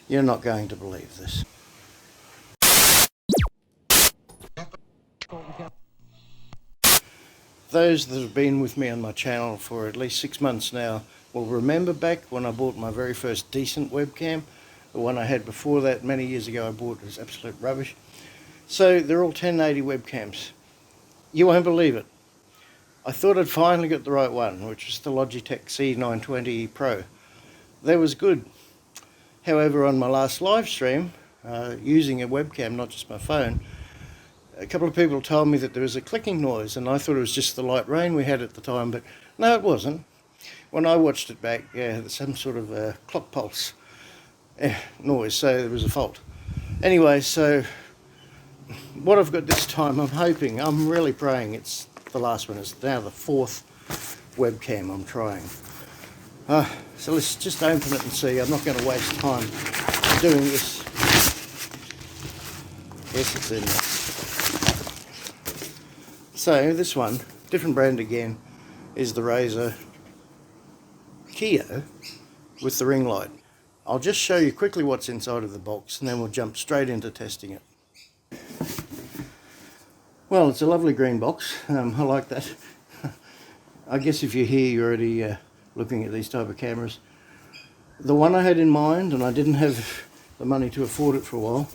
You're not going to believe this. Those that have been with me on my channel for at least 6 months now will remember back when I bought my very first decent webcam. The one I had before that many years ago I bought was absolute rubbish. So they're all 1080 webcams. You won't believe it. I thought I'd finally got the right one, which was the Logitech C922 PRO. That was good. However, on my last live stream, using a webcam, not just my phone, a couple of people told me that there was a clicking noise, and I thought it was just the light rain we had at the time, but no, it wasn't. When I watched it back, there's some sort of clock pulse noise, so there was a fault. Anyway, so what I've got this time, I'm really praying it's the last one. It's now the 4th webcam I'm trying. So let's just open it and see. I'm not going to waste time doing this. Yes, it's in there. So this one, different brand again, is the RAZER Kiyo with the ring light. I'll just show you quickly what's inside of the box and then we'll jump straight into testing it. Well, it's a lovely green box. I like that. I guess if you're here, you're already looking at these type of cameras. The one I had in mind, and I didn't have the money to afford it for a while.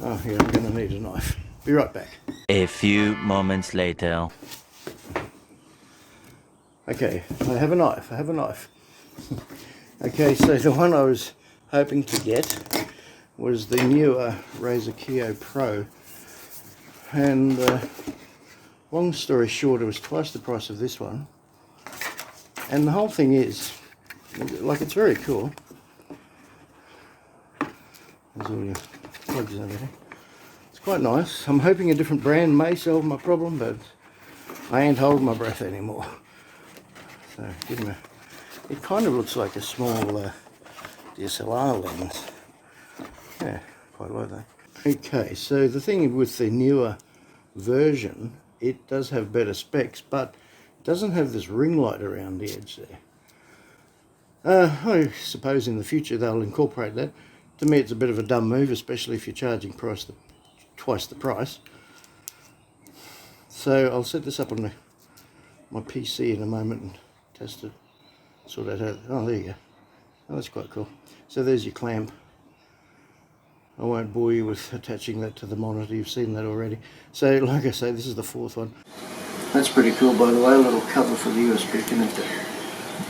Oh, yeah, I'm going to need a knife. Be right back. A few moments later. Okay, I have a knife. Okay, so the one I was hoping to get was the newer RAZER Kiyo Pro. And long story short, it was twice the price of this one. And the whole thing is, like, it's very cool. There's all your plugs and everything. It's quite nice. I'm hoping a different brand may solve my problem, but I ain't holding my breath anymore. So, it kind of looks like a small DSLR lens. Yeah, quite like that. Okay, so the thing with the newer version, it does have better specs, but it doesn't have this ring light around the edge there. I suppose in the future they'll incorporate that. To me it's a bit of a dumb move, especially if you're charging twice the price. So I'll set this up on my PC in a moment and test it, sort that out. Oh, there you go. Oh, that's quite cool. So there's your clamp. I won't bore you with attaching that to the monitor, you've seen that already. So like I say, this is the 4th one. That's pretty cool, by the way, a little cover for the USB connector.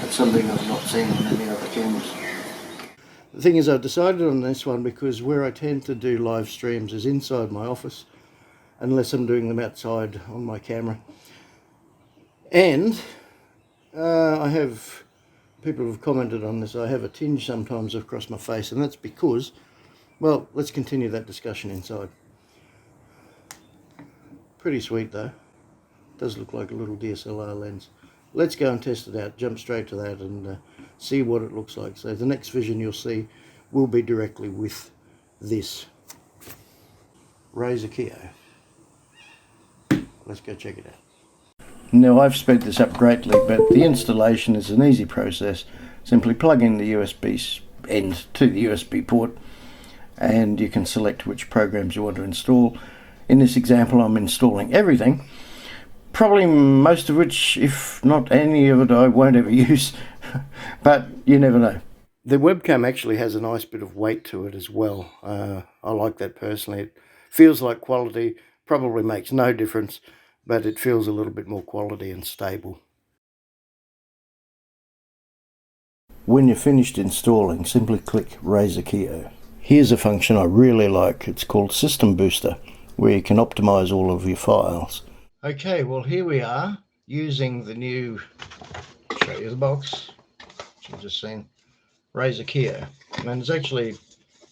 That's something I've not seen on any other cameras. The thing is, I've decided on this one because where I tend to do live streams is inside my office, unless I'm doing them outside on my camera. And I have, people have commented on this, I have a tinge sometimes across my face, and that's because, well, let's continue that discussion inside. Pretty sweet though. Does look like a little DSLR lens. Let's go and test it out, jump straight to that and see what it looks like. So the next vision you'll see will be directly with this RAZER Kiyo. Let's go check it out. Now I've sped this up greatly, but the installation is an easy process. Simply plug in the USB end to the USB port and you can select which programs you want to install. In this example I'm installing everything, probably most of which, if not any of it, I won't ever use, but you never know. The webcam actually has a nice bit of weight to it as well. I like that personally. It feels like quality, probably makes no difference, but it feels a little bit more quality and stable. When you're finished installing, simply click RAZER Kiyo. Here's a function I really like. It's called System Booster, where you can optimize all of your files. Okay, well here we are using the new, I'll show you the box, which you've just seen, RAZER Kiyo. And it's actually a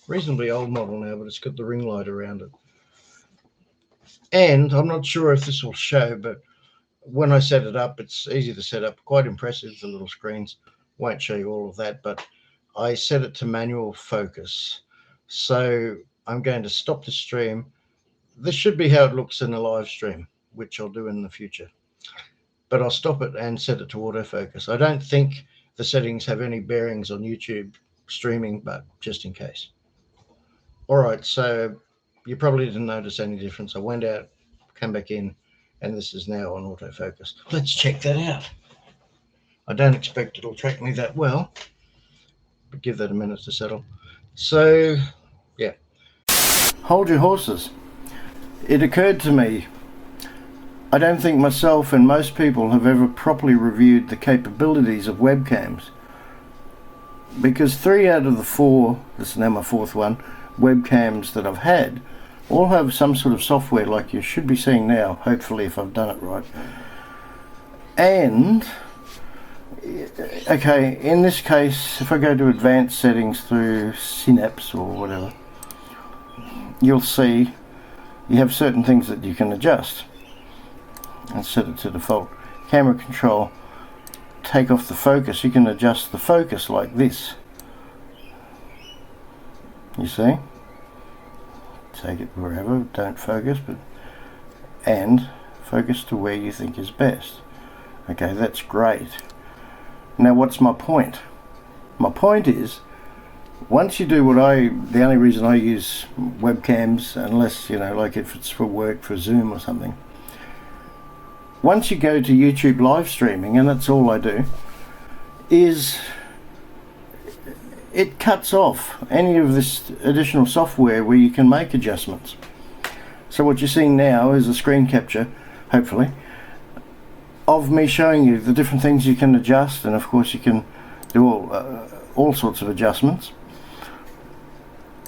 reasonably old model now, but it's got the ring light around it. And I'm not sure if this will show, but when I set it up, it's easy to set up, quite impressive, the little screens. Won't show you all of that, but I set it to manual focus. So I'm going to stop the stream. This should be how it looks in a live stream, which I'll do in the future. But I'll stop it and set it to autofocus. I don't think the settings have any bearings on YouTube streaming, but just in case. All right, so you probably didn't notice any difference. I went out, came back in, and this is now on autofocus. Let's check that out. I don't expect it'll track me that well, but give that a minute to settle. So, yeah. Hold your horses. It occurred to me, I don't think myself and most people have ever properly reviewed the capabilities of webcams. Because 3 out of the 4, this is now my 4th one, webcams that I've had, all have some sort of software like you should be seeing now, hopefully if I've done it right. And, okay, in this case, if I go to advanced settings through Synapse or whatever, you'll see you have certain things that you can adjust. And set it to default. Camera control, take off the focus. You can adjust the focus like this. You see? Take it wherever, don't focus, and focus to where you think is best. Okay, that's great. Now what's my point? My point is, once you do the only reason I use webcams, unless, like if it's for work, for Zoom or something, once you go to YouTube live streaming, and that's all I do, is it cuts off any of this additional software where you can make adjustments. So what you're seeing now is a screen capture, hopefully, of me showing you the different things you can adjust, and of course you can do all sorts of adjustments.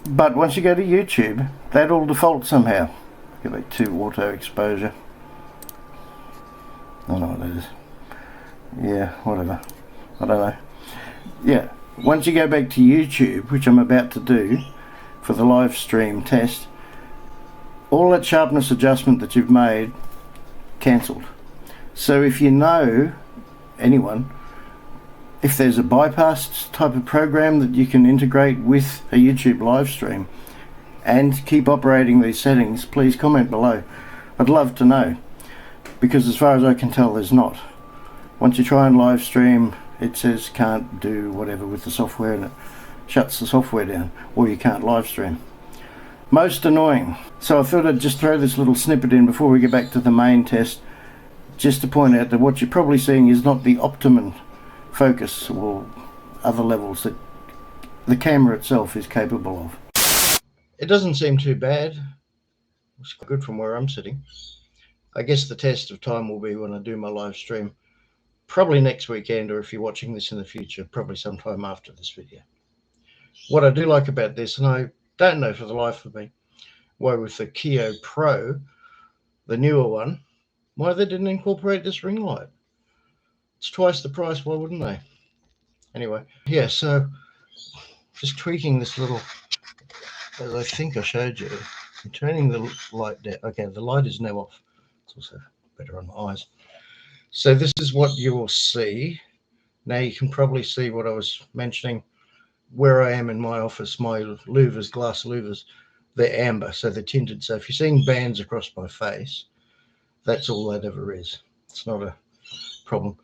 But once you go to YouTube, that all defaults somehow. Go back to auto exposure. I don't know what that is. Yeah, whatever. I don't know. Yeah, once you go back to YouTube, which I'm about to do for the live stream test, all that sharpness adjustment that you've made, cancelled. So if you know, anyone, if there's a bypass type of program that you can integrate with a YouTube live stream and keep operating these settings, please comment below. I'd love to know. Because as far as I can tell, there's not. Once you try and live stream, it says can't do whatever with the software, and it shuts the software down, or you can't live stream. Most annoying. So I thought I'd just throw this little snippet in before we get back to the main test, just to point out that what you're probably seeing is not the optimum focus or other levels that the camera itself is capable of. It doesn't seem too bad. It's good from where I'm sitting. I guess the test of time will be when I do my live stream, probably next weekend, or if you're watching this in the future, probably sometime after this video. What I do like about this, and I don't know for the life of me why with the Kiyo Pro, the newer one, why they didn't incorporate this ring light. It's twice the price, why wouldn't they? Anyway, yeah, so just tweaking this little, as I think I showed you, I'm turning the light down. Okay, the light is now off. It's also better on my eyes. So this is what you will see. Now you can probably see what I was mentioning, where I am in my office. My louvers, glass louvers, they're amber, so they're tinted. So if you're seeing bands across my face, that's all that ever is. It's not a problem.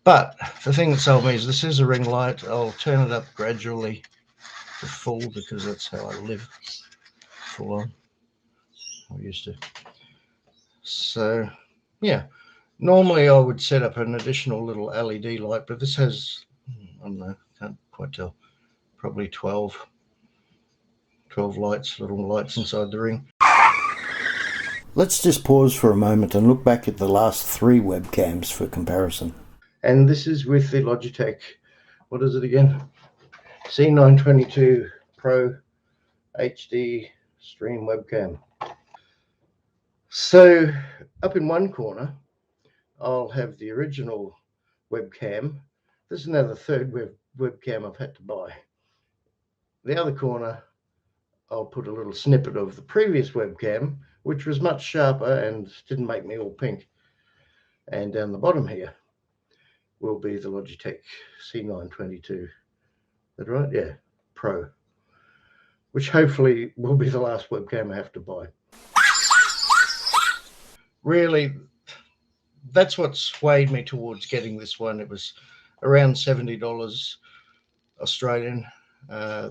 But the thing that sold me is this is a ring light. I'll turn it up gradually to full because that's how I live, full on. I used to. So, yeah. Normally I would set up an additional little LED light, but this has, I don't know, can't quite tell, probably 12 lights, little lights inside the ring. Let's just pause for a moment and look back at the last 3 webcams for comparison. And this is with the Logitech, what is it again? C922 Pro HD stream webcam. So up in one corner, I'll have the original webcam. This is now the 3rd webcam I've had to buy. The other corner, I'll put a little snippet of the previous webcam, which was much sharper and didn't make me all pink. And down the bottom here will be the Logitech C922. Is that right? Yeah, Pro. Which hopefully will be the last webcam I have to buy. Really, that's what swayed me towards getting this one. It was around $70 Australian,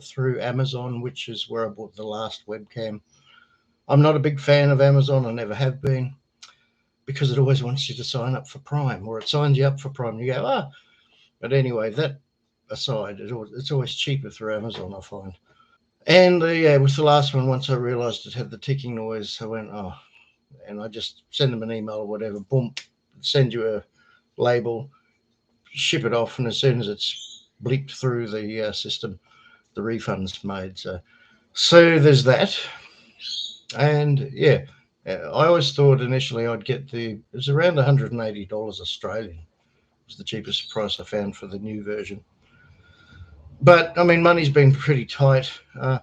through Amazon, which is where I bought the last webcam. I'm not a big fan of Amazon. I never have been, because it always wants you to sign up for Prime, or it signs you up for Prime. You go, ah. But anyway, that aside, it's always cheaper through Amazon, I find. And yeah, it was the last one. Once I realised it had the ticking noise, I went, oh, and I just send them an email or whatever, boom, send you a label, ship it off, and as soon as it's bleeped through the system, the refund's made. So there's that. And yeah, I always thought initially I'd get it was around $180 Australian. It was the cheapest price I found for the new version. But I mean, money's been pretty tight. By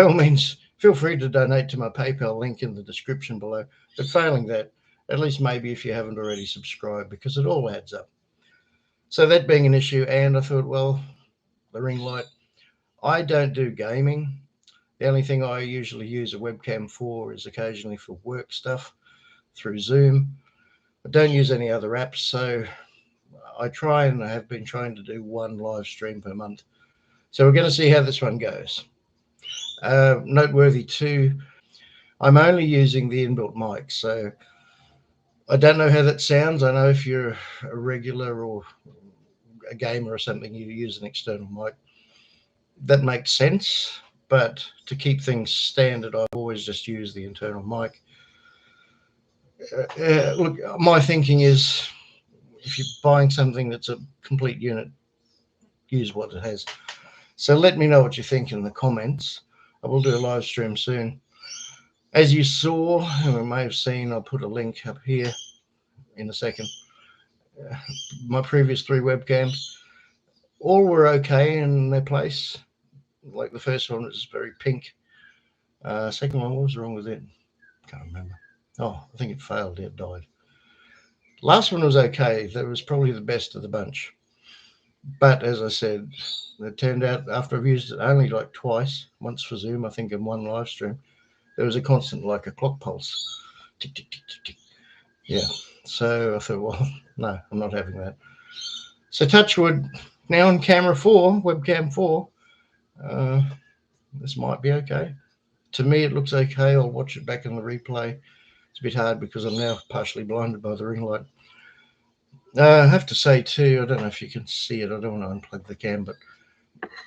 all means, feel free to donate to my PayPal link in the description below. But failing that, at least maybe if you haven't already subscribed, because it all adds up. So that being an issue, and I thought, well, the ring light. I don't do gaming. The only thing I usually use a webcam for is occasionally for work stuff through Zoom. I don't use any other apps, so I try, and I have been trying to do one live stream per month. So we're going to see how this one goes. Noteworthy too, I'm only using the inbuilt mic, so I don't know how that sounds. I know if you're a regular or a gamer or something, you use an external mic. That makes sense, but to keep things standard, I've always just used the internal mic. Look, my thinking is, if you're buying something that's a complete unit, use what it has. So let me know what you think in the comments. I will do a live stream soon. As you saw, and we may have seen, I'll put a link up here in a second. My previous 3 webcams, all were okay in their place. Like the first one was very pink. Second one, what was wrong with it? Can't remember. Oh, I think it failed. It died. Last one was okay. That was probably the best of the bunch. But as I said, it turned out after I've used it only like twice, once for Zoom, I think, in one live stream, there was a constant, like a clock pulse. Tick, tick, tick, tick, tick. Yeah. So I thought, well, no, I'm not having that. So touchwood, now on camera 4, webcam 4, this might be okay. To me, it looks okay. I'll watch it back in the replay. It's a bit hard because I'm now partially blinded by the ring light. I have to say too, I don't know if you can see it. I don't want to unplug the cam, but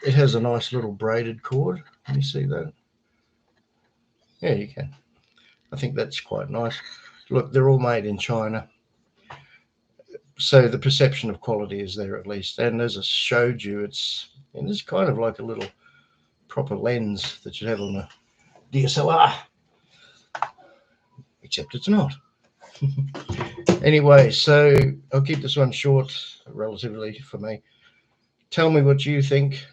it has a nice little braided cord. Can you see that? Yeah, you can. I think that's quite nice. Look, they're all made in China, so the perception of quality is there at least. And as I showed you, it's kind of like a little proper lens that you have on a DSLR, except it's not. Anyway, so I'll keep this one short, relatively, for me. Tell me what you think.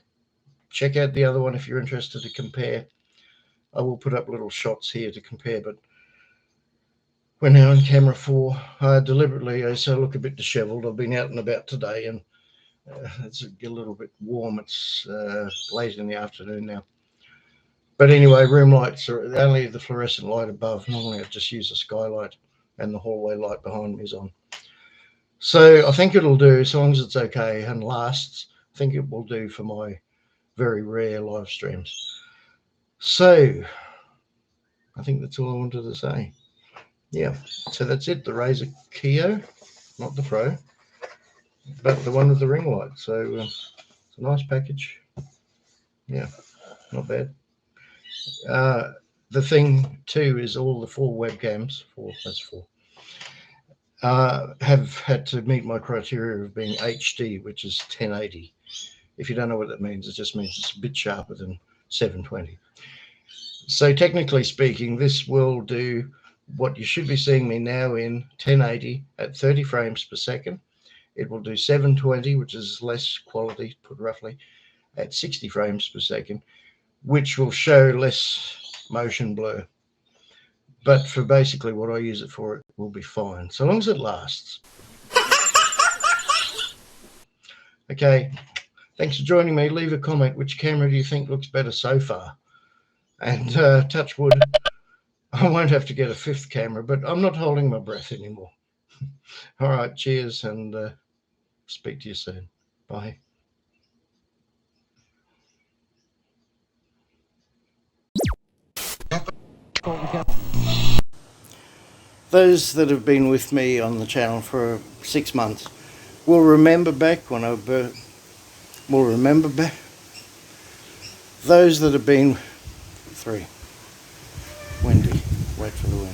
Check out the other one if you're interested to compare. I will put up little shots here to compare, but we're now on camera 4. Deliberately, I look a bit disheveled. I've been out and about today, and it's a little bit warm. It's late in the afternoon now. But anyway, room lights are only the fluorescent light above. Normally I just use a skylight, and the hallway light behind me is on. So I think it'll do, as long as it's okay and lasts. I think it will do for my very rare live streams. So I think that's all I wanted to say. Yeah, so that's it. The RAZER Kiyo, not the Pro, but the one with the ring light. So it's a nice package. Yeah, not bad. The thing too is all the 4 webcams, that's 4, have had to meet my criteria of being HD, which is 1080. If you don't know what that means, it just means it's a bit sharper than 720. So technically speaking, this will do what you should be seeing me now in 1080 at 30 frames per second. It will do 720, which is less quality, put roughly, at 60 frames per second, which will show less motion blur. But for basically what I use it for, it will be fine, so long as it lasts. Okay, thanks for joining me. Leave a comment. Which camera do you think looks better so far? And touch wood, I won't have to get a 5th camera, but I'm not holding my breath anymore. All right, cheers, and speak to you soon. Bye. Those that have been with me on the channel for 6 months will remember back when those that have been 3. Windy. Wait for the wind.